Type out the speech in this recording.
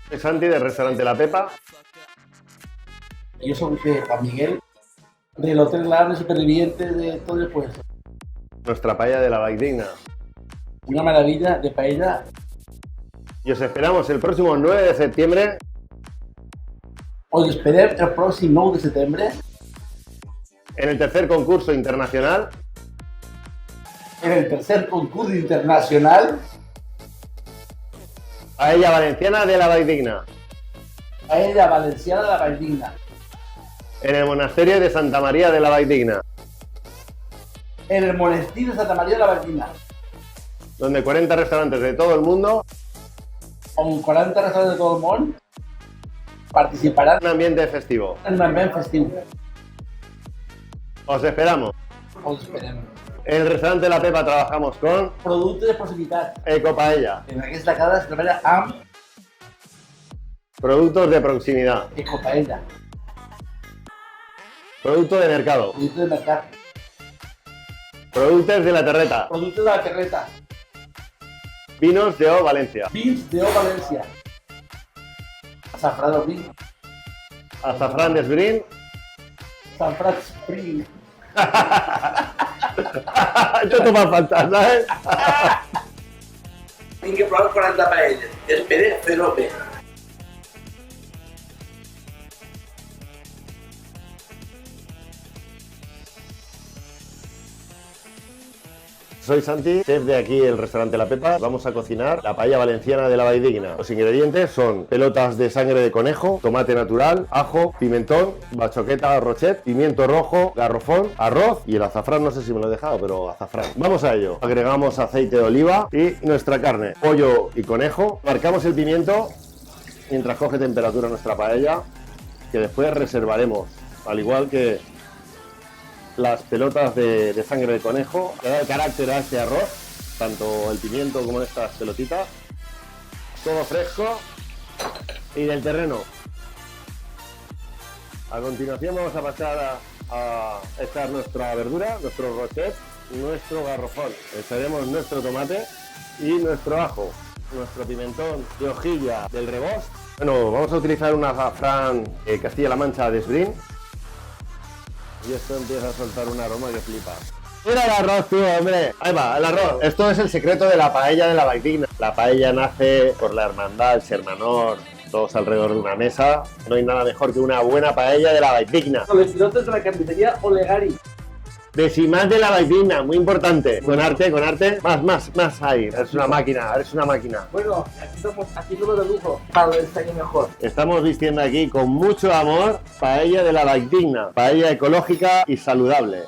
Soy Santi del restaurante La Pepa. Yo soy Juan Miguel, del Hotel La Superviviente de todo el puesto. Nuestra paella de la Valldigna. Una maravilla de paella. Y os esperamos el próximo 9 de septiembre. Os esperem el pròxim 9 de setembre En el tercer concurso internacional en el tercer concurs internacional Paella Valenciana de la Valldigna, Paella Valenciana de la Valldigna, en el monasterio de Santa María de la Valldigna, en el monestir de Santa María de la Valldigna, donde 40 restaurantes de todo el mundo, on 40 restaurants de tot el món participaran en un ambiente festivo. en un ambient festiu. Os esperamos. Os esperem. En el restaurante La Pepa trabajamos con Producte de proximitat. Ecopaella, En aquesta casa es treballa amb productos de proximidad, Ecopaella, producto de mercado, producte de mercat, productos de la terreta, producte de la terreta, vinos de O Valencia, vins de O València, Safrà del vi, azafrán de Esbrin. Safrà Spring. Esto te va a faltar, ¿sabes? Tinc que provar 40 paelles. Espere fer-ho bé. Soy Santi, chef de aquí el restaurante La Pepa. Vamos a cocinar la paella valenciana de la Valldigna. Los ingredientes son pelotas de sangre de conejo, tomate natural, ajo, pimentón, bachoqueta rochet, pimiento rojo, garrofón, arroz y el azafrán, no sé si me lo he dejado, pero azafrán. Vamos a ello. Agregamos aceite de oliva y nuestra carne, pollo y conejo. Marcamos el pimiento mientras coge temperatura nuestra paella, que después reservaremos, al igual que las pelotas de sangre de conejo, que da el carácter a este arroz, tanto el pimiento como estas pelotitas, todo fresco y del terreno. A continuación vamos a pasar a echar nuestra verdura, nuestro rochet, nuestro garrofón. Echaremos nuestro tomate y nuestro ajo, nuestro pimentón de hojilla del rebós. Bueno, vamos a utilizar un azafrán Castilla-La Mancha de Esbrin. Y esto empieza a soltar un aroma que flipa. ¡Mira el arroz, tú, hombre! Ahí va, el arroz. Esto es el secreto de la paella de la Valldigna. La paella nace por la hermandad, el sermanor, todos alrededor de una mesa. No hay nada mejor que una buena paella de la Valldigna. Con los pilotos de la carnicería Olegari. Decimal de la Valldigna, muy importante. Con arte, más ahí. Eres una máquina, eres una máquina. Bueno, aquí somos de lujo. Para estar aquí mejor. Estamos vistiendo aquí con mucho amor paella de la Valldigna. Paella ecológica y saludable.